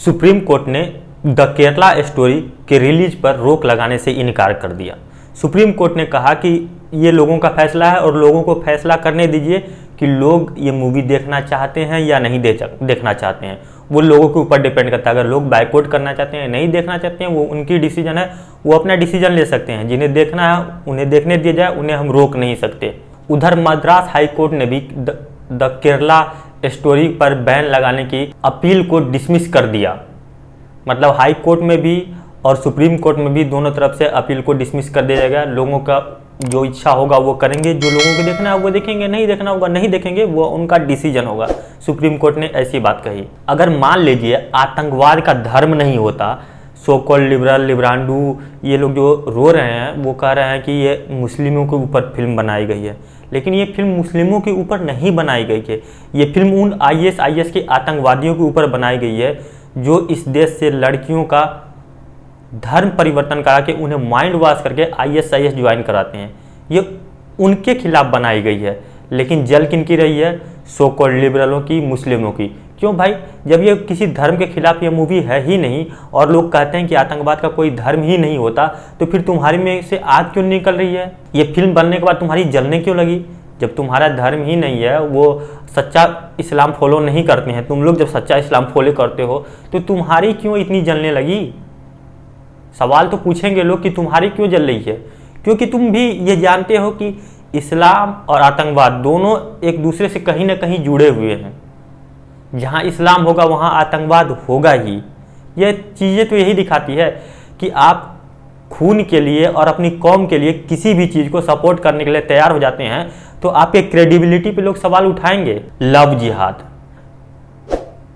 Supreme court ने the Kerala story के release पर रोक लगाने से इनकार कर दिया। सुप्रीम कोर्ट ने कहा कि ये लोगों का फैसला है और लोगों को फैसला करने दीजिए कि लोग ये मूवी देखना चाहते हैं या नहीं देखना चाहते हैं। वो लोगों के ऊपर डिपेंड करता है। अगर लोग बाइकआउट करना चाहते हैं, नहीं देखना चाहते हैं, वो उनकी डिसीजन है, वो अपना डिसीजन ले सकते हैं। जिन्हें देखना है उन्हें देखने दिया जाए, उन्हें हम रोक नहीं सकते। उधर मद्रास हाई कोर्ट ने भी द केरला स्टोरी पर बैन लगाने की अपील को डिसमिस कर दिया। मतलब हाई कोर्ट में भी और सुप्रीम कोर्ट में भी दोनों तरफ से अपील को डिसमिस कर दिया जाएगा। लोगों का जो इच्छा होगा वो करेंगे, जो लोगों को देखना है वो देखेंगे, नहीं देखना होगा नहीं देखेंगे, वो उनका डिसीजन होगा। सुप्रीम कोर्ट ने ऐसी बात कही। अगर मान लीजिए आतंकवाद का धर्म नहीं होता, सो कॉल्ड लिबरल लिब्रांडू ये लोग जो रो रहे हैं वो कह रहे हैं कि ये मुस्लिमों के ऊपर फिल्म बनाई गई है, लेकिन ये फिल्म मुस्लिमों के ऊपर नहीं बनाई गई है। ये फिल्म उन IS के आतंकवादियों के ऊपर बनाई गई है जो इस देश से लड़कियों का धर्म परिवर्तन करा के उन्हें माइंड वॉश करके IS ज्वाइन कराते हैं। ये उनके खिलाफ बनाई गई है, लेकिन जल किनकी रही है? सो कॉल्ड लिबरलों की, मुस्लिमों की। क्यों भाई? जब ये किसी धर्म के खिलाफ ये मूवी है ही नहीं और लोग कहते हैं कि आतंकवाद का कोई धर्म ही नहीं होता, तो फिर तुम्हारी में से आग क्यों निकल रही है? ये फिल्म बनने के बाद तुम्हारी जलने क्यों लगी? जब तुम्हारा धर्म ही नहीं है, वो सच्चा इस्लाम फॉलो नहीं करते हैं, तुम लोग जब सच्चा इस्लाम फॉलो करते हो तो तुम्हारी क्यों इतनी जलने लगी? सवाल तो पूछेंगे लोग कि तुम्हारी क्यों जल रही है। क्योंकि तुम भी ये जानते हो कि इस्लाम और आतंकवाद दोनों एक दूसरे से कहीं ना कहीं जुड़े हुए हैं। जहाँ इस्लाम होगा वहाँ आतंकवाद होगा ही। ये चीज़ें तो यही दिखाती है कि आप खून के लिए और अपनी कौम के लिए किसी भी चीज़ को सपोर्ट करने के लिए तैयार हो जाते हैं तो आपके क्रेडिबिलिटी पे लोग सवाल उठाएंगे। लव जिहाद,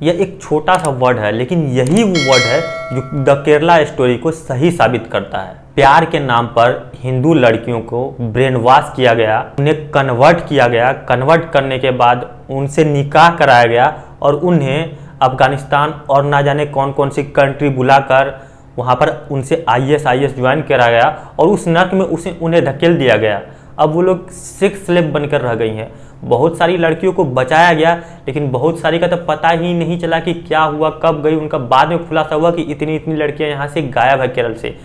यह एक छोटा सा वर्ड है, लेकिन यही वो वर्ड है जो द केरला स्टोरी को सही साबित करता है। प्यार के नाम पर हिंदू लड़कियों को ब्रेन वॉश किया गया, उन्हें कन्वर्ट किया गया। कन्वर्ट करने के बाद उनसे निकाह कराया गया और उन्हें अफगानिस्तान और ना जाने कौन कौन सी कंट्री बुलाकर वहाँ पर उनसे IS ज्वाइन कराया गया और उस नर्क में उन्हें धकेल दिया गया। अब वो लोग सेक्स स्लेव बनकर रह गई हैं। बहुत सारी लड़कियों को बचाया गया, लेकिन बहुत सारी का तो पता ही नहीं चला कि क्या हुआ, कब गई। उनका बाद में खुलासा हुआ कि इतनी इतनी लड़कियां यहाँ से गायब है केरल से।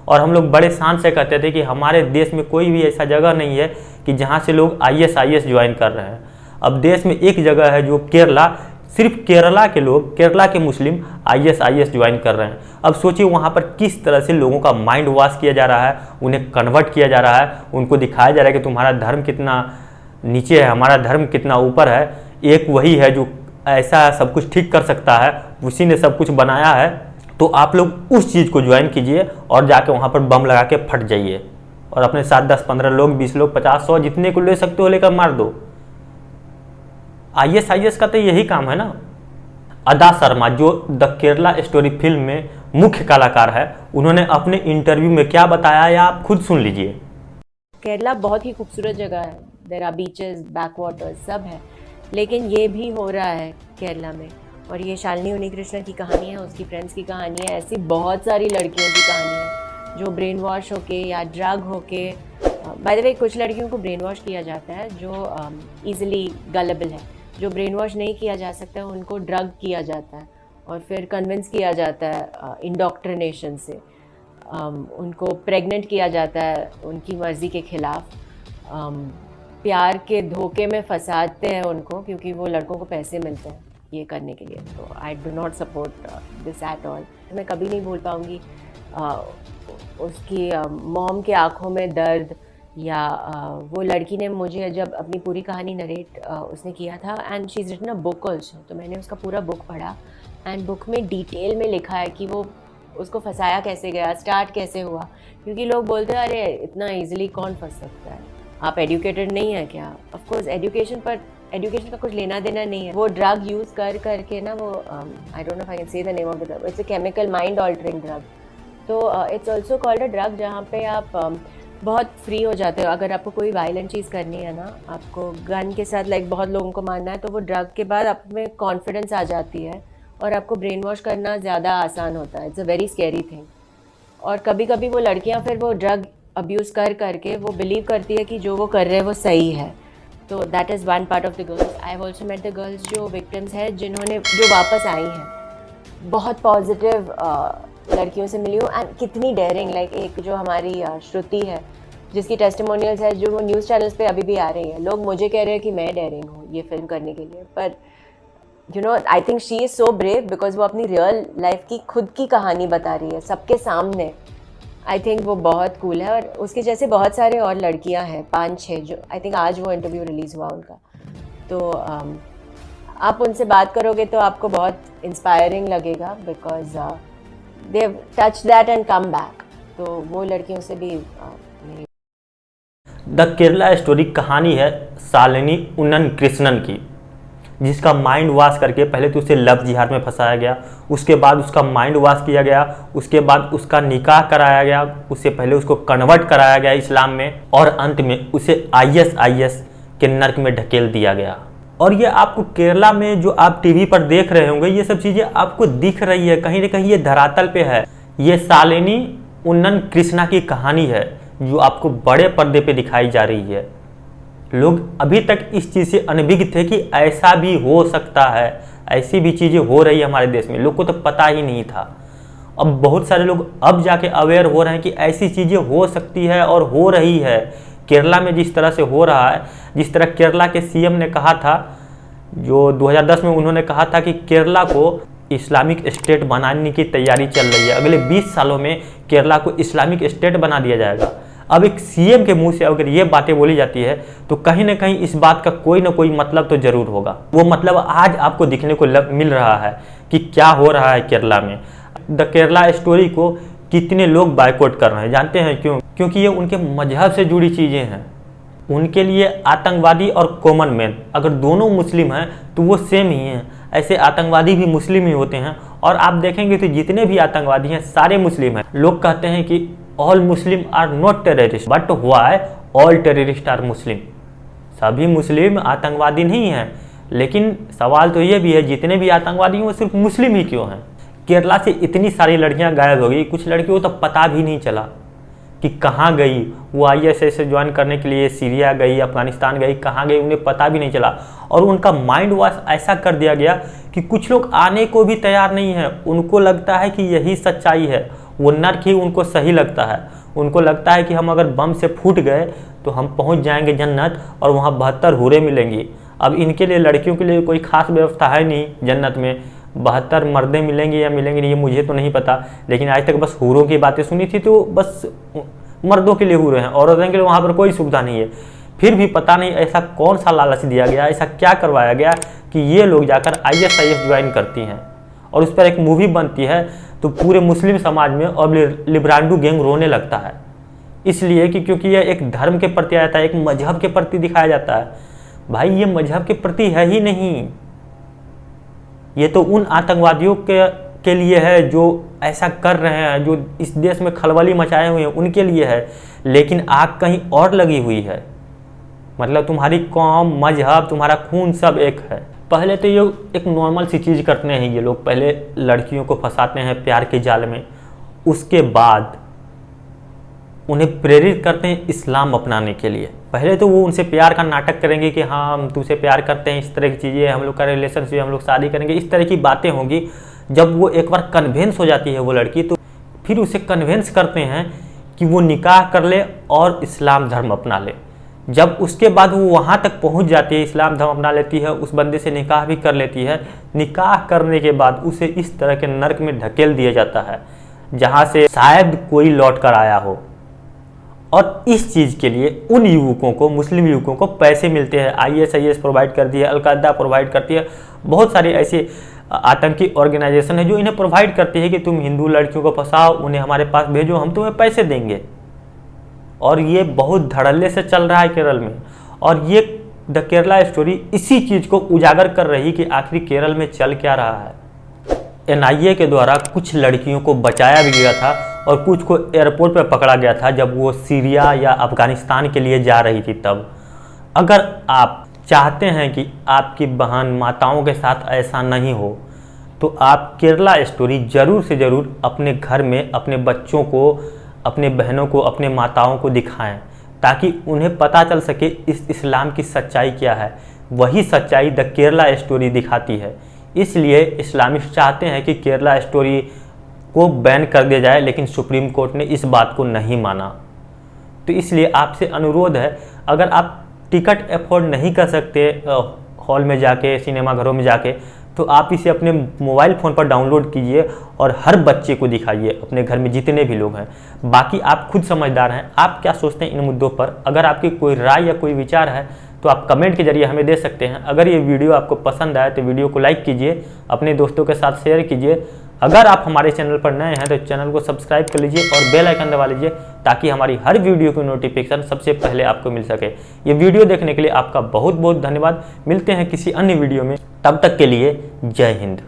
और हम लोग बड़े शान से कहते थे कि हमारे देश में कोई भी ऐसा जगह नहीं है कि जहाँ से लोग IS ज्वाइन कर रहे हैं। अब देश में एक जगह है जो केरला, सिर्फ केरला के लोग, केरला के मुस्लिम IS ज्वाइन कर रहे हैं। अब सोचिए वहाँ पर किस तरह से लोगों का माइंड वॉश किया जा रहा है, उन्हें कन्वर्ट किया जा रहा है, उनको दिखाया जा रहा है कि तुम्हारा धर्म कितना नीचे है, हमारा धर्म कितना ऊपर है। एक वही है जो ऐसा सब कुछ ठीक कर सकता है, उसी ने सब कुछ बनाया है। तो आप लोग उस चीज़ को ज्वाइन कीजिए और जाके वहाँ पर बम लगा के फट जाइए और अपने साथ 10, 15 लोग, 20 लोग, 50, 100 जितने को ले सकते हो लेकर मार दो। IS का तो यही काम है ना। अदा शर्मा जो द केरला स्टोरी फिल्म में मुख्य कलाकार है, उन्होंने अपने इंटरव्यू में क्या बताया या आप खुद सुन लीजिए। केरला बहुत ही खूबसूरत जगह है, देयर आर बीचेस, बैकवाटर्स सब है, लेकिन ये भी हो रहा है केरला में। और ये शालिनी उन्नीकृष्णन की कहानी है, उसकी फ्रेंड्स की कहानी है, ऐसी बहुत सारी लड़कियों की कहानी है जो ब्रेन वॉश होके या ड्रग होके, बाय द वे कुछ लड़कियों को ब्रेन वॉश किया जाता है जो ईजिली गलेबल है। जो ब्रेन वॉश नहीं किया जा सकता है उनको ड्रग किया जाता है और फिर कन्विंस किया जाता है इंडोक्ट्रिनेशन से। उनको प्रेग्नेंट किया जाता है उनकी मर्ज़ी के ख़िलाफ़। प्यार के धोखे में फंसाते हैं उनको क्योंकि वो लड़कों को पैसे मिलते हैं ये करने के लिए। तो I do not support this at all. मैं कभी नहीं भूल पाऊँगी उसकी मॉम के आँखों में दर्द, या वो लड़की ने मुझे जब अपनी पूरी कहानी नरेट उसने किया था, and she is written a book also, तो मैंने उसका पूरा बुक पढ़ा एंड बुक में डिटेल में लिखा है कि वो उसको फंसाया कैसे गया, स्टार्ट कैसे हुआ। क्योंकि लोग बोलते हैं अरे इतना इजीली कौन फंस सकता है, आप एजुकेटेड नहीं है क्या? ऑफ कोर्स एजुकेशन का कुछ लेना देना नहीं है। वो ड्रग यूज़ करके ना, वो I don't know if I can say the name of the drug, it's a chemical mind altering drug. तो it's also called a drug जहाँ पे आप बहुत फ्री हो जाते हो। अगर आपको कोई वायलेंट चीज़ करनी है ना, आपको गन के साथ लाइक बहुत लोगों को मारना है, तो वो ड्रग के बाद आप में कॉन्फिडेंस आ जाती है और आपको ब्रेन वॉश करना ज़्यादा आसान होता है। It's a very scary thing. और कभी कभी वो लड़कियां फिर वो ड्रग अब्यूज़ करके वो बिलीव करती है कि जो वो कर रहे हैं वो सही है। तो that is one part of the girls. I have also met the girls जो विक्टिम्स हैं, जो वापस आई हैं। बहुत पॉजिटिव लड़कियों से मिली हूँ, एंड कितनी डेयरिंग, लाइक एक जो हमारी श्रुति है जिसकी टेस्टिमोनियल्स है जो वो न्यूज़ चैनल्स पे अभी भी आ रही है, लोग मुझे कह रहे हैं कि मैं डेयरिंग हूँ ये फिल्म करने के लिए, पर you know I think she is so brave because वो अपनी रियल लाइफ की खुद की कहानी बता रही है सबके सामने। आई थिंक वो बहुत कूल है, और उसके जैसे बहुत सारे और लड़कियां हैं 5-6 जो आई थिंक आज वो इंटरव्यू रिलीज़ हुआ उनका, तो आप उनसे बात करोगे तो आपको बहुत इंस्पायरिंग लगेगा because they touch that and come back. तो वो लड़कियों से भी मेरी द केरला स्टोरी कहानी है शालिनी उन्नन कृष्णन की, जिसका माइंड वॉश करके पहले तो उसे लव जिहाद में फंसाया गया, उसके बाद उसका माइंड वॉश किया गया, उसके बाद उसका निकाह कराया गया, उससे पहले उसको कन्वर्ट कराया गया इस्लाम में, और अंत में उसे ISIS के नर्क में ढकेल दिया गया। और ये आपको केरला में जो आप टीवी पर देख रहे होंगे ये सब चीज़ें आपको दिख रही है, कहीं ना कहीं ये धरातल पे है। ये शालिनी उन्नन कृष्णा की कहानी है जो आपको बड़े पर्दे पे दिखाई जा रही है। लोग अभी तक इस चीज़ से अनभिज्ञ थे कि ऐसा भी हो सकता है, ऐसी भी चीज़ें हो रही है हमारे देश में, लोग को तो पता ही नहीं था। अब बहुत सारे लोग अब जाके अवेयर हो रहे हैं कि ऐसी चीज़ें हो सकती है और हो रही है। केरला में जिस तरह से हो रहा है, जिस तरह केरला के CM ने कहा था, जो 2010 में उन्होंने कहा था कि केरला को इस्लामिक स्टेट बनाने की तैयारी चल रही है, अगले 20 सालों में केरला को इस्लामिक स्टेट बना दिया जाएगा। अब एक CM के मुंह से अगर ये बातें बोली जाती है तो कहीं ना कहीं इस बात का कोई ना कोई मतलब तो जरूर होगा। वो मतलब आज आपको दिखने को मिल रहा है कि क्या हो रहा है केरला में। द केरला स्टोरी को कितने लोग बायकॉट कर रहे हैं, जानते हैं क्यों? क्योंकि ये उनके मजहब से जुड़ी चीज़ें हैं। उनके लिए आतंकवादी और कॉमन मैन अगर दोनों मुस्लिम हैं तो वो सेम ही हैं। ऐसे आतंकवादी भी मुस्लिम ही होते हैं, और आप देखेंगे तो जितने भी आतंकवादी हैं सारे मुस्लिम हैं। लोग कहते हैं कि all Muslim are not terrorist, but why all terrorist are Muslim. सभी मुस्लिम आतंकवादी नहीं हैं, लेकिन सवाल तो ये भी है जितने भी आतंकवादी हैं वो सिर्फ मुस्लिम ही क्यों हैं। केरला से इतनी सारी लड़कियां गायब हो गई, कुछ लड़कियों को तो पता भी नहीं चला कि कहाँ गई। वो ISIS से ज्वाइन करने के लिए सीरिया गई, अफगानिस्तान गई, कहाँ गई उन्हें पता भी नहीं चला। और उनका माइंड वॉश ऐसा कर दिया गया कि कुछ लोग आने को भी तैयार नहीं है। उनको लगता है कि यही सच्चाई है, वो नर्क ही उनको सही लगता है। उनको लगता है कि हम अगर बम से फूट गए तो हम पहुंच जाएंगे जन्नत और वहाँ 72 हूरें मिलेंगी। अब इनके लिए लड़कियों के लिए कोई खास व्यवस्था है नहीं जन्नत में, 72 मर्दें मिलेंगे या मिलेंगे नहीं ये मुझे तो नहीं पता, लेकिन आज तक बस हूरों की बातें सुनी थी, तो बस मर्दों के लिए हूरें हैं, औरतों के लिए वहाँ पर कोई सुविधा नहीं है। फिर भी पता नहीं ऐसा कौन सा लालच दिया गया, ऐसा क्या करवाया गया कि ये लोग जाकर ISIS ज्वाइन करती हैं। और उस पर एक मूवी बनती है तो पूरे मुस्लिम समाज में और लिब्रांडू गैंग रोने लगता है, इसलिए कि क्योंकि यह एक धर्म के प्रति आता है, एक मजहब के प्रति दिखाया जाता है। भाई ये मजहब के प्रति है ही नहीं, ये तो उन आतंकवादियों के लिए है जो ऐसा कर रहे हैं, जो इस देश में खलबली मचाए हुए हैं, उनके लिए है। लेकिन आग कहीं और लगी हुई है, मतलब तुम्हारी कौम, मजहब, तुम्हारा खून सब एक है। पहले तो ये एक नॉर्मल सी चीज़ करते हैं ये लोग, पहले लड़कियों को फंसाते हैं प्यार के जाल में, उसके बाद उन्हें प्रेरित करते हैं इस्लाम अपनाने के लिए। पहले तो वो उनसे प्यार का नाटक करेंगे कि हाँ हम तुझसे प्यार करते हैं, इस तरह की चीज़ें, हम लोग का रिलेशनशिप, हम लोग शादी करेंगे, इस तरह की बातें होंगी। जब वो एक बार कन्विंस हो जाती है वो लड़की, तो फिर उसे कन्विंस करते हैं कि वो निकाह कर ले और इस्लाम धर्म अपना ले। जब उसके बाद वो वहाँ तक पहुँच जाती है, इस्लाम धर्म अपना लेती है, उस बंदे से निकाह भी कर लेती है, निकाह करने के बाद उसे इस तरह के नर्क में ढकेल दिया जाता है जहाँ से शायद कोई लौट कर आया हो। और इस चीज़ के लिए उन युवकों को, मुस्लिम युवकों को पैसे मिलते हैं। ISIS प्रोवाइड करती है, अलकायदा प्रोवाइड करती है, बहुत सारी ऐसी आतंकी ऑर्गेनाइजेशन है जो इन्हें प्रोवाइड करती है कि तुम हिंदू लड़कियों को फंसाओ, उन्हें हमारे पास भेजो, हम तुम्हें पैसे देंगे। और ये बहुत धड़ल्ले से चल रहा है केरल में। और ये द केरला स्टोरी इसी चीज़ को उजागर कर रही कि आखिर केरल में चल क्या रहा है। NIA के द्वारा कुछ लड़कियों को बचाया भी गया था और कुछ को एयरपोर्ट पर पकड़ा गया था जब वो सीरिया या अफगानिस्तान के लिए जा रही थी तब। अगर आप चाहते हैं कि आपकी बहन माताओं के साथ ऐसा नहीं हो तो आप केरला स्टोरी ज़रूर से ज़रूर अपने घर में अपने बच्चों को, अपने बहनों को, अपने माताओं को दिखाएं, ताकि उन्हें पता चल सके इस इस्लाम की सच्चाई क्या है। वही सच्चाई द केरला स्टोरी दिखाती है। इसलिए इस्लामिस्ट चाहते हैं कि केरला स्टोरी को बैन कर दिया जाए, लेकिन सुप्रीम कोर्ट ने इस बात को नहीं माना। तो इसलिए आपसे अनुरोध है, अगर आप टिकट अफोर्ड नहीं कर सकते हॉल में जाके, सिनेमा घरों में जाके, तो आप इसे अपने मोबाइल फ़ोन पर डाउनलोड कीजिए और हर बच्चे को दिखाइए, अपने घर में जितने भी लोग हैं। बाकी आप खुद समझदार हैं, आप क्या सोचते हैं इन मुद्दों पर। अगर आपकी कोई राय या कोई विचार है तो आप कमेंट के जरिए हमें दे सकते हैं। अगर ये वीडियो आपको पसंद आए तो वीडियो को लाइक कीजिए, अपने दोस्तों के साथ शेयर कीजिए। अगर आप हमारे चैनल पर नए हैं तो चैनल को सब्सक्राइब कर लीजिए और बेल आइकन दबा लीजिए, ताकि हमारी हर वीडियो की नोटिफिकेशन सबसे पहले आपको मिल सके। ये वीडियो देखने के लिए आपका बहुत बहुत धन्यवाद। मिलते हैं किसी अन्य वीडियो में, तब तक के लिए जय हिंद।